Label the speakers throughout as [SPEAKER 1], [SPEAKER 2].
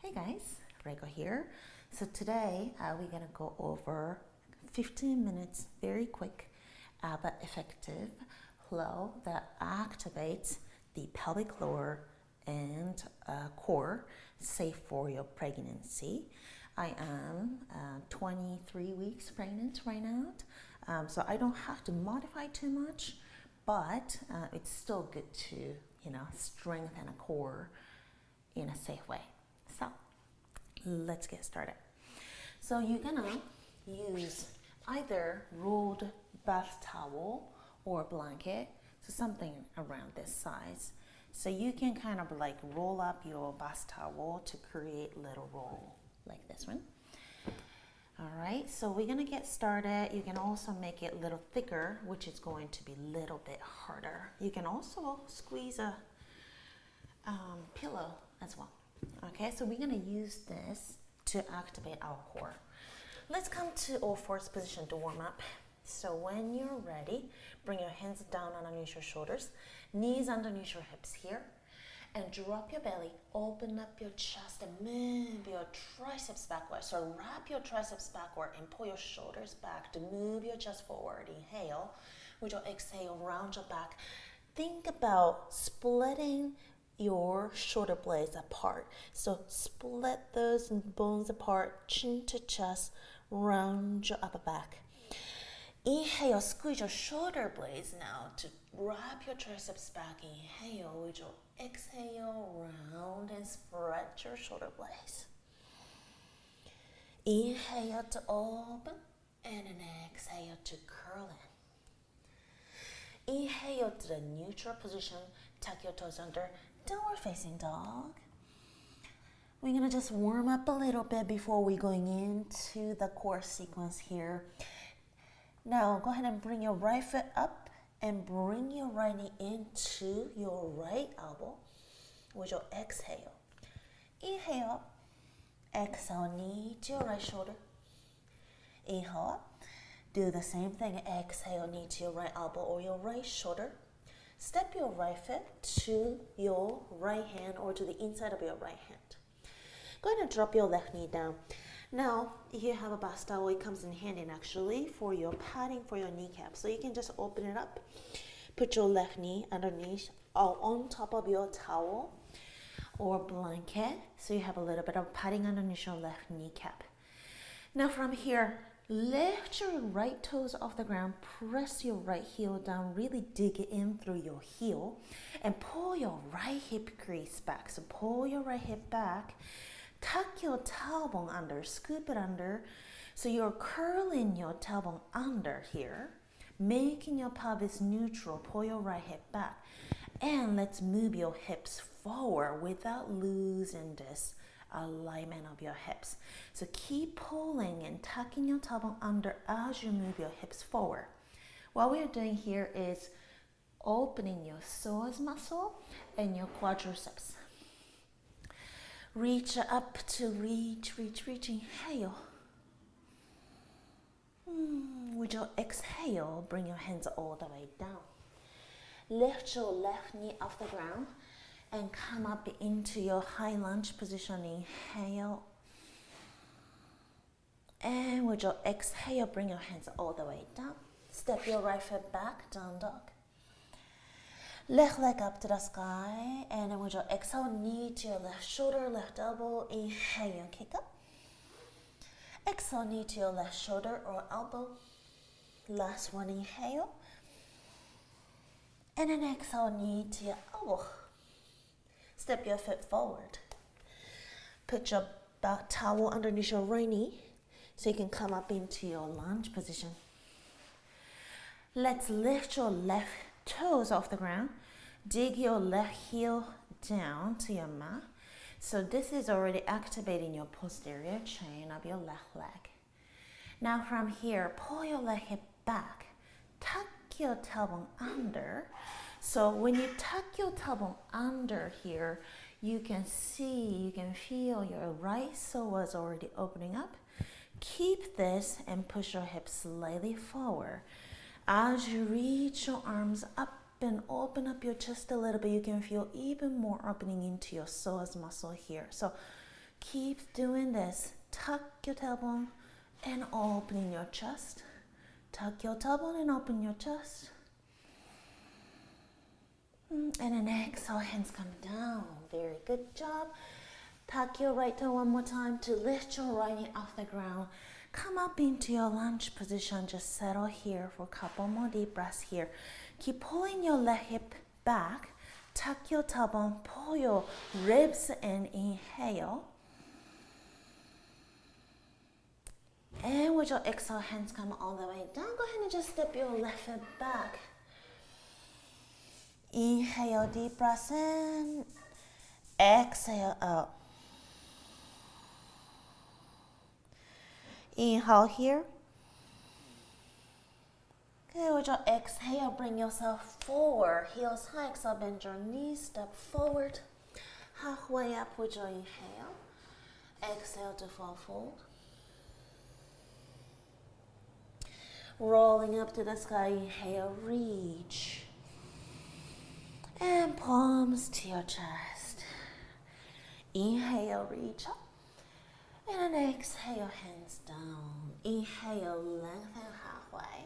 [SPEAKER 1] Hey guys, Reiko here. So today we're gonna go over 15 minutes, very quick but effective flow that activates the pelvic floor and core, safe for your pregnancy. I am 23 weeks pregnant right now, so I don't have to modify too much, but it's still good to strengthen a core in a safe way. So let's get started. So you're gonna use either rolled bath towel or blanket, so something around this size. So you can kind of like roll up your bath towel to create little roll like this one. All right, so we're gonna get started. You can also make it a little thicker, which is going to be a little bit harder. You can also squeeze a pillow as well. Okay, so we're gonna use this to activate our core. Let's come to all fours position to warm up. So when you're ready, bring your hands down underneath your shoulders, knees underneath your hips here, and drop your belly, open up your chest and move your triceps backward. So wrap your triceps backward and pull your shoulders back to move your chest forward. Inhale, with your exhale, round your back. Think about splitting your shoulder blades apart. So split those bones apart, chin to chest, round your upper back. Inhale, squeeze your shoulder blades now to wrap your triceps back. Inhale, with your exhale, round and spread your shoulder blades. Inhale to open and then exhale to curl in. Inhale to the neutral position, tuck your toes under, downward facing dog. We're gonna just warm up a little bit before we're going into the core sequence here. Now go ahead and bring your right foot up and bring your right knee into your right elbow with your exhale. Inhale, exhale, knee to your right shoulder. Inhale, do the same thing, exhale, knee to your right elbow or your right shoulder. Step your right foot to your right hand or to the inside of your right hand. Go ahead and drop your left knee down. Now, if you have a bath towel, it comes in handy actually for your padding for your kneecap. So you can just open it up, put your left knee underneath or on top of your towel or blanket. So you have a little bit of padding underneath your left kneecap. Now from here, lift your right toes off the ground, press your right heel down, really dig in through your heel and pull your right hip crease back. So pull your right hip back, tuck your tailbone under, scoop it under. So you're curling your tailbone under here, making your pelvis neutral, pull your right hip back. And let's move your hips forward without losing this alignment of your hips. So keep pulling and tucking your tailbone under as you move your hips forward. What we're doing here is opening your psoas muscle and your quadriceps. Reach up to reach. Inhale. With your exhale, bring your hands all the way down. Lift your left knee off the ground and come up into your high lunge position. Inhale. And with your exhale, bring your hands all the way down. Step your right foot back, down dog. Left leg up to the sky. And then with your exhale, knee to your left shoulder, left elbow. Inhale, kick up. Exhale, knee to your left shoulder or elbow. Last one, inhale. And then exhale, knee to your elbow. Step your foot forward. Put your back towel underneath your right knee so you can come up into your lunge position. Let's lift your left toes off the ground. Dig your left heel down to your mat. So this is already activating your posterior chain of your left leg. Now from here, pull your left hip back. Tuck your tailbone under. So when you tuck your tailbone under here, you can feel your right psoas already opening up. Keep this and push your hips slightly forward. As you reach your arms up and open up your chest a little bit, you can feel even more opening into your psoas muscle here. So Keep doing this. Tuck your tailbone and opening your chest. Tuck your tailbone and open your chest. And then exhale, hands come down. Very good job. Tuck your right toe one more time to lift your right knee off the ground. Come up into your lunge position. Just settle here for a couple more deep breaths here. Keep pulling your left hip back. Tuck your tailbone, pull your ribs in, inhale. And with your exhale, hands come all the way down. Go ahead and just step your left foot back. Inhale, deep breath in. Exhale out. Inhale here. Okay, with your exhale, bring yourself forward. Heels high, exhale, bend your knees, step forward. Halfway up with your inhale. Exhale to fall forward. Rolling up to the sky, inhale, reach. And palms to your chest. Inhale, reach up. And then exhale, hands down. Inhale, lengthen halfway.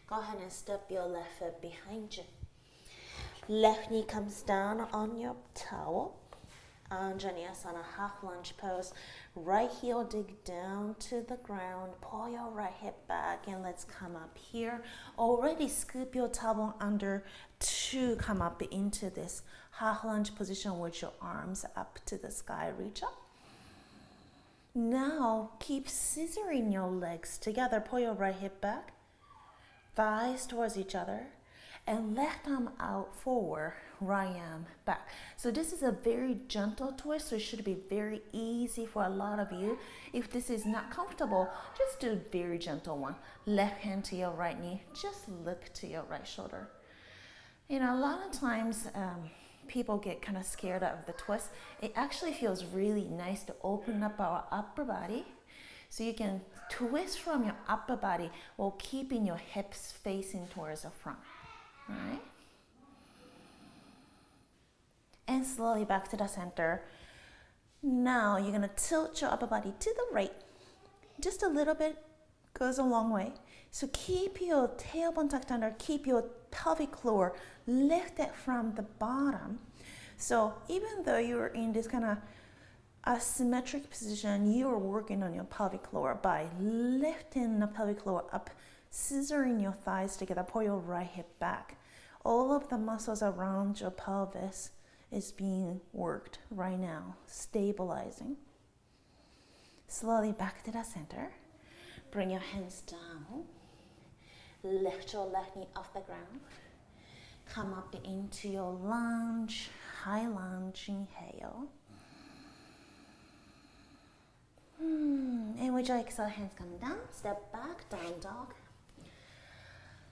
[SPEAKER 1] Go ahead and step your left foot behind you. Left knee comes down on your toe. Anjaneyasana, half lunge pose. Right heel dig down to the ground. Pull your right hip back and let's come up here. Already scoop your tailbone under to come up into this half lunge position with your arms up to the sky. Reach up. Now keep scissoring your legs together. Pull your right hip back. Thighs towards each other. And left arm out forward, right arm back. So this is a very gentle twist, so it should be very easy for a lot of you. If this is not comfortable, just do a very gentle one. Left hand to your right knee, just look to your right shoulder. You know, a lot of times people get kind of scared of the twist. It actually feels really nice to open up our upper body. So you can twist from your upper body while keeping your hips facing towards the front. Right? And slowly back to the center. Now you're going to tilt your upper body to the right. Just a little bit goes a long way. So keep your tailbone tucked under, keep your pelvic floor lifted from the bottom. So even though you're in this kind of asymmetric position, you're working on your pelvic floor by lifting the pelvic floor up, scissoring your thighs together, pull your right hip back. All of the muscles around your pelvis is being worked right now, stabilizing. Slowly back to the center. Bring your hands down. Lift your left knee off the ground. Come up into your lunge, high lunge, inhale. And with your exhale, hands come down, step back, down dog.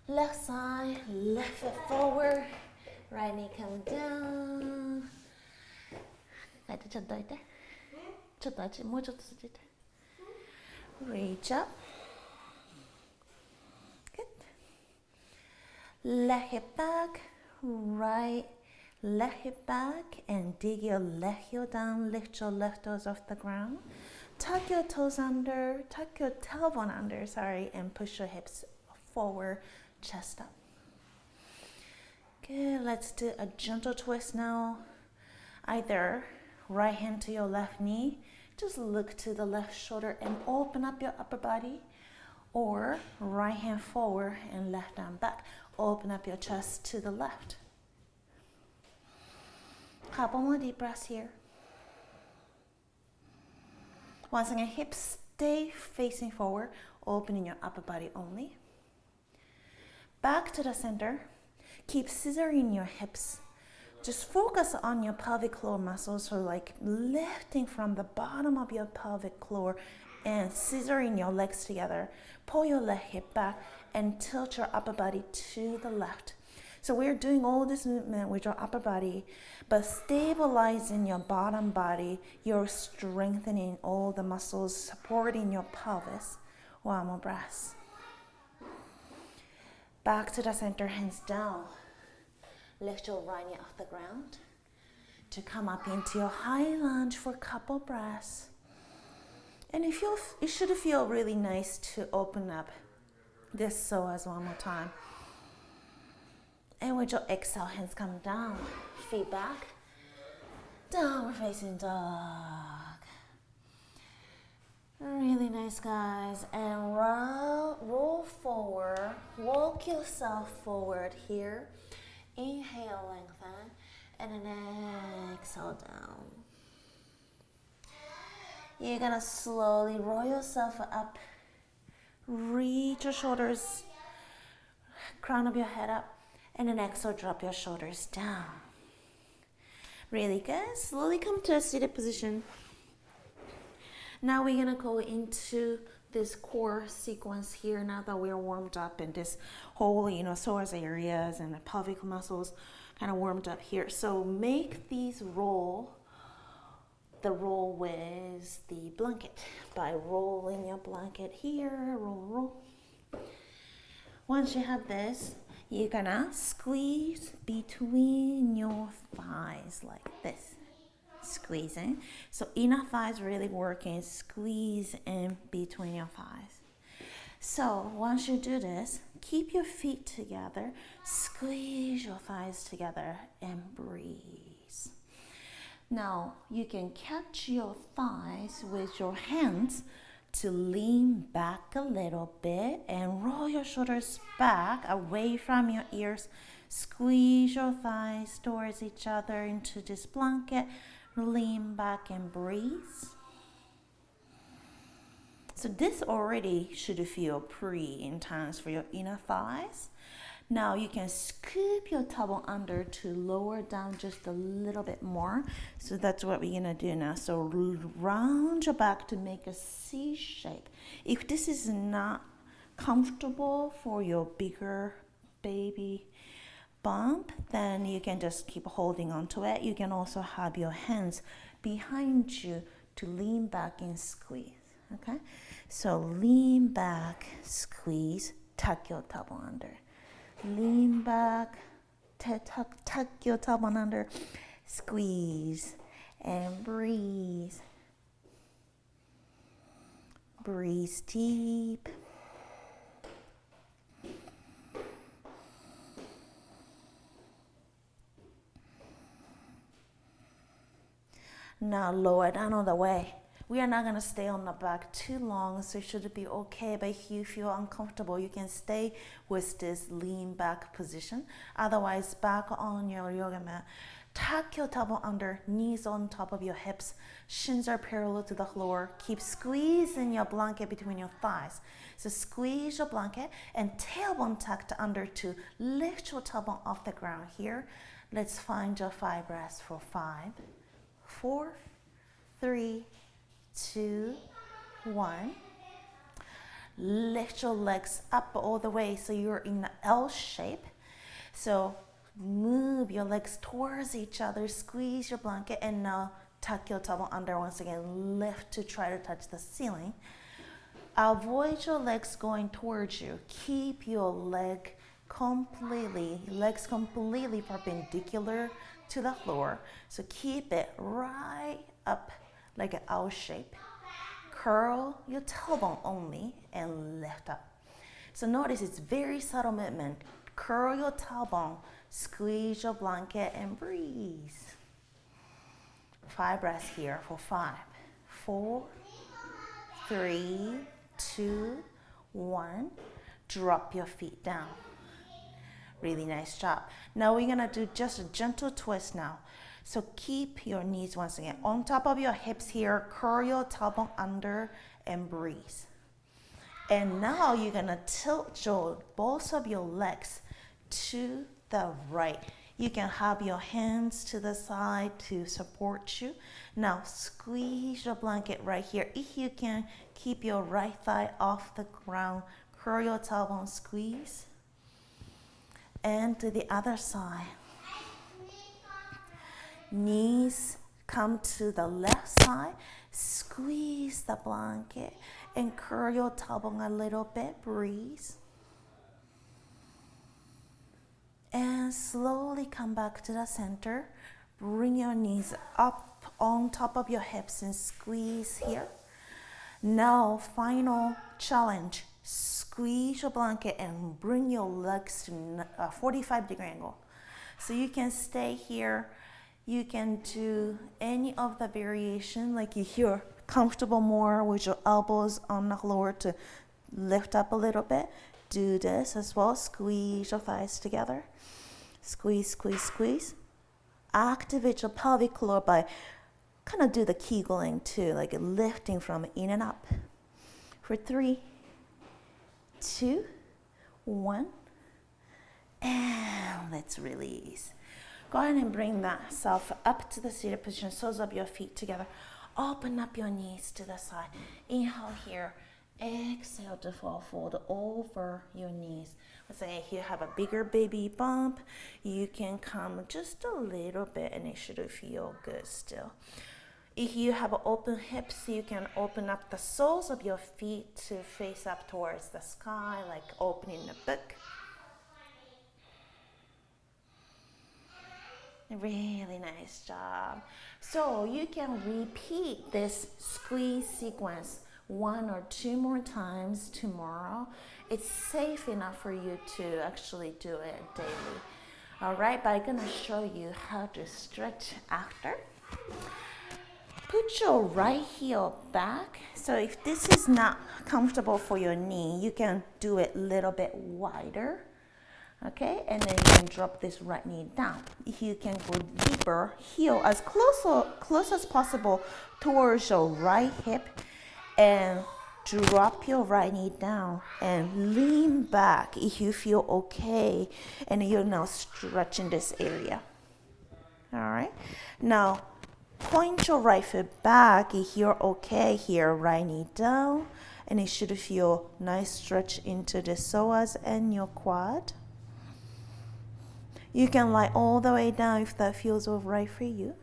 [SPEAKER 1] Left side, left foot forward, right knee come down. Reach up. Good. Left hip back, right, left hip back, and dig your left heel down, lift your left toes off the ground. Tuck your toes under, tuck your tailbone under, and push your hips forward, chest up. Good, let's do a gentle twist now. Either right hand to your left knee, just look to the left shoulder and open up your upper body, or right hand forward and left arm back. Open up your chest to the left. Couple more deep breaths here. Once again, hips stay facing forward, opening your upper body only. Back to the center. Keep scissoring your hips. Just focus on your pelvic floor muscles, so like lifting from the bottom of your pelvic floor and scissoring your legs together. Pull your left hip back and tilt your upper body to the left. So we're doing all this movement with your upper body, but stabilizing your bottom body. You're strengthening all the muscles, supporting your pelvis. One more breath. Back to the center, hands down. Lift your right knee off the ground. to come up into your high lunge for a couple breaths. And it should feel really nice to open up this psoas one more time. And with your exhale, hands come down, feet back, downward facing dog. Really nice, guys. And roll forward, walk yourself forward here. Inhale, lengthen, and then exhale down. You're gonna slowly roll yourself up, reach your shoulders, crown of your head up, and then exhale, drop your shoulders down. Really good. Slowly come to a seated position. Now we're gonna go into this core sequence here now that we're warmed up in this whole, psoas areas and the pelvic muscles kind of warmed up here. So make these roll with the blanket by rolling your blanket here, roll. Once you have this, you're gonna squeeze between your thighs like this. Squeezing. So inner thighs really working, squeeze in between your thighs. So once you do this, keep your feet together, squeeze your thighs together and breathe. Now you can catch your thighs with your hands to lean back a little bit and roll your shoulders back away from your ears. Squeeze your thighs towards each other into this blanket. Lean back and breathe. So this already should feel pretty intense for your inner thighs. Now you can scoop your tailbone under to lower down just a little bit more. So that's what we're gonna do now. So round your back to make a C shape. If this is not comfortable for your bigger baby bump, then you can just keep holding on to it. You can also have your hands behind you to lean back and squeeze. Okay, so lean back, squeeze, tuck your tailbone under. Lean back, tuck your tailbone under, squeeze, and breathe. Breathe deep. Now lower down all the way. We are not going to stay on the back too long, so it should be okay. But if you feel uncomfortable, you can stay with this lean back position. Otherwise, back on your yoga mat. Tuck your tailbone under, knees on top of your hips. Shins are parallel to the floor. Keep squeezing your blanket between your thighs. So squeeze your blanket and tailbone tucked under to lift your tailbone off the ground here. Let's find your 5 breaths for 5, 4, 3, 2, 1. Lift your legs up all the way so you're in the L shape. So move your legs towards each other, squeeze your blanket, and now tuck your tailbone under once again. Lift to try to touch the ceiling. Avoid your legs going towards you. Keep your legs completely perpendicular to the floor. So keep it right up like an L shape. Curl your tailbone only and lift up. So notice it's very subtle movement. Curl your tailbone, squeeze your blanket, and breathe. 5 breaths here for 5, 4, 3, 2, 1. Drop your feet down. Really nice job. Now we're gonna do just a gentle twist now. So keep your knees once again on top of your hips here. Curl your tailbone under and breathe. And now you're gonna tilt both of your legs to the right. You can have your hands to the side to support you. Now squeeze your blanket right here. If you can, keep your right thigh off the ground. Curl your tailbone, squeeze. And to the other side. Knees come to the left side. Squeeze the blanket and curl your tailbone a little bit. Breathe. And slowly come back to the center. Bring your knees up on top of your hips and squeeze here. Now, final challenge. Squeeze your blanket and bring your legs to a 45-degree angle. So you can stay here. You can do any of the variation, like if you're comfortable more with your elbows on the floor to lift up a little bit. Do this as well. Squeeze your thighs together. Squeeze, squeeze, squeeze. Activate your pelvic floor by kind of do the Kegel too, like lifting from in and up. For 3, 2, 1, and let's release. Go ahead and bring that self up to the seated position, soles of your feet together. Open up your knees to the side. Inhale here. Exhale to fall forward over your knees. Let's say if you have a bigger baby bump, you can come just a little bit and it should feel good still. If you have open hips, you can open up the soles of your feet to face up towards the sky, like opening the book. Really nice job. So you can repeat this squeeze sequence 1 or 2 more times tomorrow. It's safe enough for you to actually do it daily. All right, but I'm gonna show you how to stretch after. Put your right heel back. So if this is not comfortable for your knee, you can do it a little bit wider. Okay, and then you can drop this right knee down. If you can go deeper, heel as close as possible towards your right hip and drop your right knee down and lean back if you feel okay and you're now stretching this area. All right, now point your right foot back if you're okay here, right knee down, and it should feel nice stretch into the psoas and your quad. You can lie all the way down if that feels all right for you.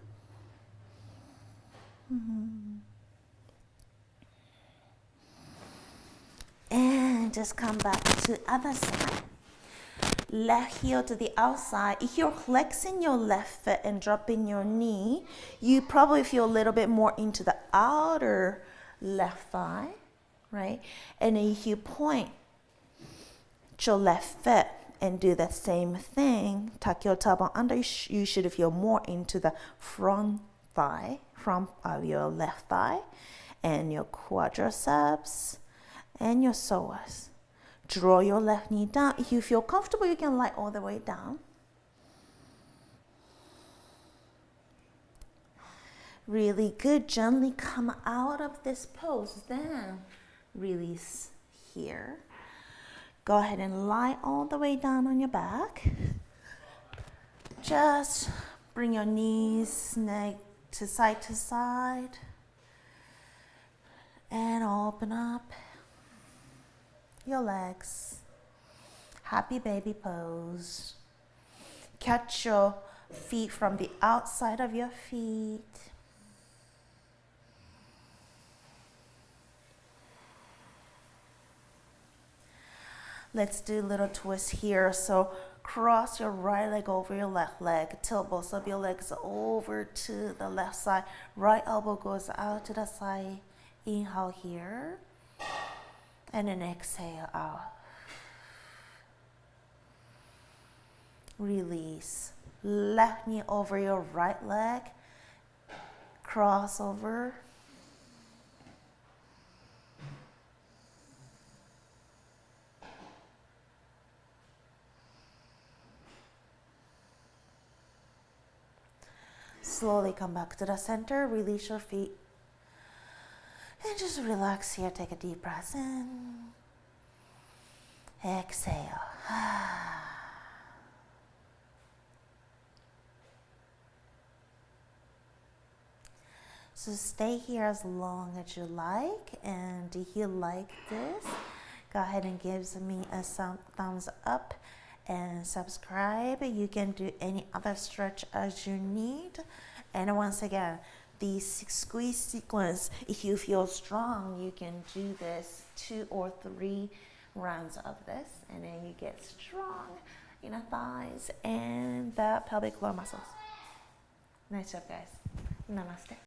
[SPEAKER 1] And just come back to other side. Left heel to the outside. If you're flexing your left foot and dropping your knee, you probably feel a little bit more into the outer left thigh, right? And then if you point your left foot and do the same thing, tuck your tailbone under, you should feel more into the front thigh, front of your left thigh, and your quadriceps, and your psoas. Draw your left knee down. If you feel comfortable, you can lie all the way down. Really good. Gently come out of this pose. Then release here. Go ahead and lie all the way down on your back. Just bring your knees, neck to side, and open up your legs. Happy baby pose. Catch your feet from the outside of your feet. Let's do a little twist here. So cross your right leg over your left leg. Tilt both of your legs over to the left side. Right elbow goes out to the side. Inhale here. And then exhale out. Release. Left knee over your right leg. Cross over. Slowly come back to the center. Release your feet. And just relax here. Take a deep breath in. Exhale. So stay here as long as you like. And if you like this, go ahead and give me a thumbs up and subscribe. You can do any other stretch as you need. And once again, the squeeze sequence, if you feel strong, you can do this 2 or 3 rounds of this, and then you get strong in the thighs and the pelvic floor muscles. Nice job, guys. Namaste.